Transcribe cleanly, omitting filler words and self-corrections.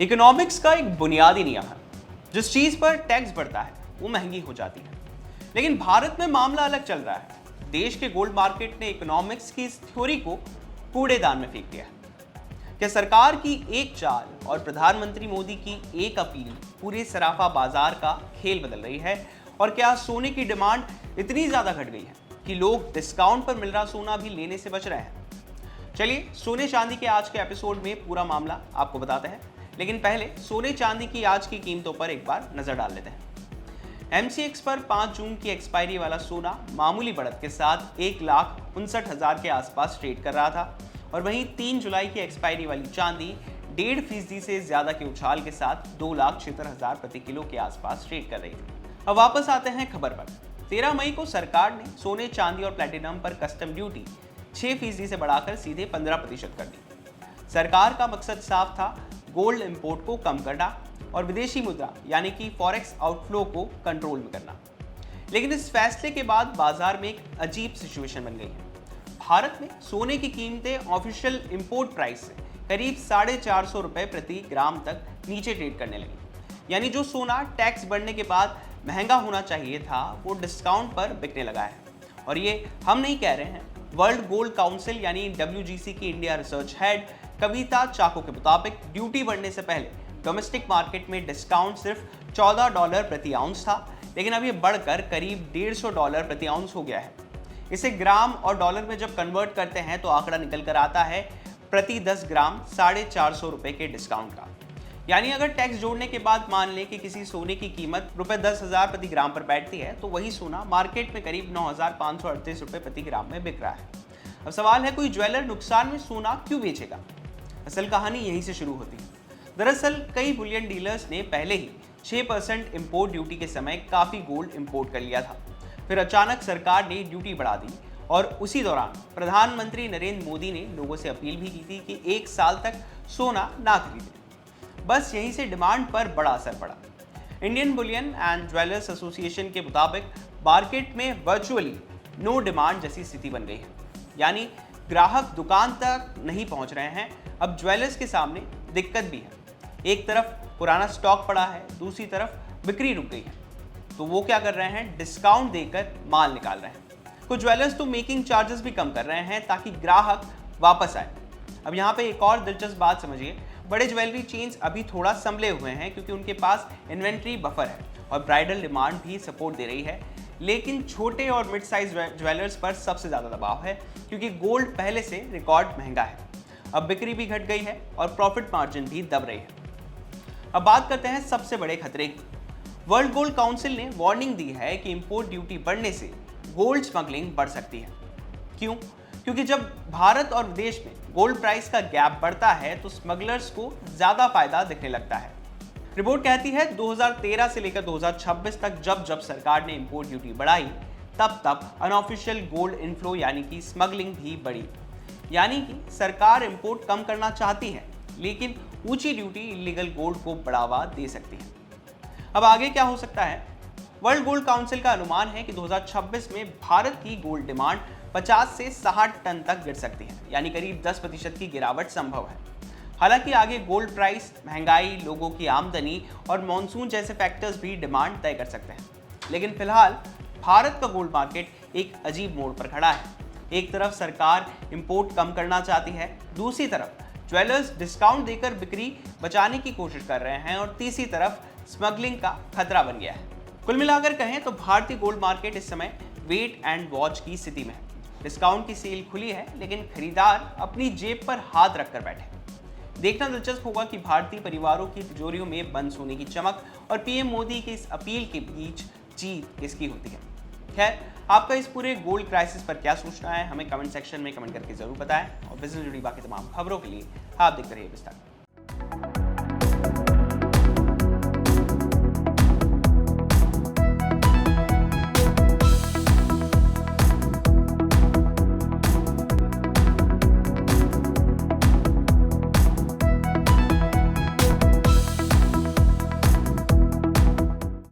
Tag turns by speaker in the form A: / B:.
A: Economics का एक बुनियादी नियम है, जिस चीज पर टैक्स बढ़ता है वो महंगी हो जाती है। लेकिन भारत में मामला अलग चल रहा है। देश के गोल्ड मार्केट ने इकोनॉमिक्स की इस थ्योरी को कूड़ेदान में फेंक दिया है। क्या सरकार की एक चाल और प्रधानमंत्री मोदी की एक अपील पूरे सराफा बाजार का खेल बदल रही है? और क्या सोने की डिमांड इतनी ज्यादा घट गई है कि लोग डिस्काउंट पर मिल रहा सोना भी लेने से बच रहे हैं? चलिए सोने चांदी के आज के एपिसोड में पूरा मामला आपको बताते हैं, लेकिन पहले सोने चांदी की आज की कीमतों पर एक बार नजर डाल लेते हैं। MCX पर 5 जून की एक्सपायरी वाला सोना मामूली बढ़त के साथ 1,59,000 के आसपास ट्रेड कर रहा था, और वहीं 3 जुलाई की एक्सपायरी वाली चांदी 1.5% से ज्यादा के उछाल के साथ 2,76,000 प्रति किलो के आसपास ट्रेड कर रही थी। अब वापस आते हैं खबर पर। 13 मई को सरकार ने सोने चांदी और प्लेटिनम पर कस्टम ड्यूटी 6% से बढ़ाकर सीधे 15% कर दी। सरकार का मकसद साफ था, गोल्ड इंपोर्ट को कम करना और विदेशी मुद्रा यानी कि फॉरेक्स आउटफ्लो को कंट्रोल में करना। लेकिन इस फैसले के बाद बाजार में एक अजीब सिचुएशन बन गई है। भारत में सोने की कीमतें ऑफिशियल इंपोर्ट प्राइस से करीब 450 रुपए प्रति ग्राम तक नीचे ट्रेड करने लगी। यानी जो सोना टैक्स बढ़ने के बाद महंगा होना चाहिए था वो डिस्काउंट पर बिकने लगा है। और ये हम नहीं कह रहे हैं, वर्ल्ड गोल्ड काउंसिल यानी WGC की इंडिया रिसर्च हेड कविता चाको के मुताबिक ड्यूटी बढ़ने से पहले डोमेस्टिक मार्केट में डिस्काउंट सिर्फ $14 प्रति आउंस था, लेकिन अब ये बढ़कर करीब $150 प्रति आउंस हो गया है। इसे ग्राम और डॉलर में जब कन्वर्ट करते हैं तो आंकड़ा निकल कर आता है प्रति 10 ग्राम 450 रुपए के डिस्काउंट का। यानी अगर टैक्स जोड़ने के बाद मान लें कि किसी सोने की कीमत ₹10,000 प्रति ग्राम पर बैठती है, तो वही सोना मार्केट में करीब 9,538 रुपए प्रति ग्राम में बिक रहा है। अब सवाल है, कोई ज्वेलर नुकसान में सोना क्यों बेचेगा? असल कहानी यहीं से शुरू होती है। दरअसल कई बुलियन डीलर्स ने पहले ही 6% इंपोर्ट ड्यूटी के समय काफ़ी गोल्ड इंपोर्ट कर लिया था। फिर अचानक सरकार ने ड्यूटी बढ़ा दी और उसी दौरान प्रधानमंत्री नरेंद्र मोदी ने लोगों से अपील भी की थी कि 1 साल तक सोना ना खरीदें। बस यहीं से डिमांड पर बड़ा असर पड़ा। Indian Boolean and jewellers association के मुताबिक मार्केट में वर्चुअली नो डिमांड जैसी स्थिति बन गई है। यानी ग्राहक दुकान तक नहीं पहुंच रहे हैं। अब ज्वेलर्स के सामने दिक्कत भी है। एक तरफ पुराना स्टॉक पड़ा है, दूसरी तरफ बिक्री रुक गई है। तो वो क्या कर रहे हैं? डिस्काउंट देकर माल निकाल रहे हैं। कुछ ज्वेलर्स तो मेकिंग चार्जेस भी कम कर रहे हैं ताकि ग्राहक वापस आए। अब यहाँ पे एक और दिलचस्प बात समझिए, बड़े ज्वेलरी चेन्स अभी थोड़ा संभले हुए हैं क्योंकि उनके पास इन्वेंट्री बफर है और ब्राइडल डिमांड भी सपोर्ट दे रही है। लेकिन छोटे और मिड साइज ज्वेलर्स पर सबसे ज़्यादा दबाव है क्योंकि गोल्ड पहले से रिकॉर्ड महंगा है। अब बिक्री भी घट गई है और प्रॉफिट मार्जिन भी दब रही है। अब बात करते हैं सबसे बड़े खतरे की। वर्ल्ड गोल्ड काउंसिल ने वार्निंग दी है कि इंपोर्ट ड्यूटी बढ़ने से गोल्ड स्मगलिंग बढ़ सकती है। क्यों? क्योंकि जब भारत और विदेश में गोल्ड प्राइस का गैप बढ़ता है तो स्मगलर्स को ज़्यादा फायदा दिखने लगता है। रिपोर्ट कहती है 2013 से लेकर 2026 तक जब जब सरकार ने इंपोर्ट ड्यूटी बढ़ाई तब तब अनऑफिशियल गोल्ड इनफ्लो यानी कि स्मगलिंग भी बढ़ी। यानी कि सरकार इंपोर्ट कम करना चाहती है लेकिन ऊंची ड्यूटी इलीगल गोल्ड को बढ़ावा दे सकती है। अब आगे क्या हो सकता है? वर्ल्ड गोल्ड काउंसिल का अनुमान है कि 2026 में भारत की गोल्ड डिमांड 50 से 60 टन तक गिर सकती है, यानी करीब 10% की गिरावट संभव है। हालांकि आगे गोल्ड प्राइस, महंगाई, लोगों की आमदनी और मॉनसून जैसे फैक्टर्स भी डिमांड तय कर सकते हैं। लेकिन फिलहाल भारत का गोल्ड मार्केट एक अजीब मोड़ पर खड़ा है। एक तरफ सरकार इंपोर्ट कम करना चाहती है, दूसरी तरफ ज्वेलर्स डिस्काउंट देकर बिक्री बचाने की कोशिश कर रहे हैं और तीसरी तरफ स्मगलिंग का खतरा बन गया है। कुल मिलाकर कहें तो भारतीय गोल्ड मार्केट इस समय वेट एंड वॉच की स्थिति में है। डिस्काउंट की सेल खुली है लेकिन खरीदार अपनी जेब पर हाथ रखकर बैठे। देखना दिलचस्प होगा कि भारतीय परिवारों की तिजोरियों में बंद सोने की चमक और PM मोदी की इस अपील के बीच जीत किसकी होती है। खैर, आपका इस पूरे गोल्ड क्राइसिस पर क्या सोचना है हमें कमेंट सेक्शन में कमेंट करके जरूर बताएं और बिजनेस जुड़ी बाकी तमाम खबरों के लिए आप देखते रहिए विस्तार।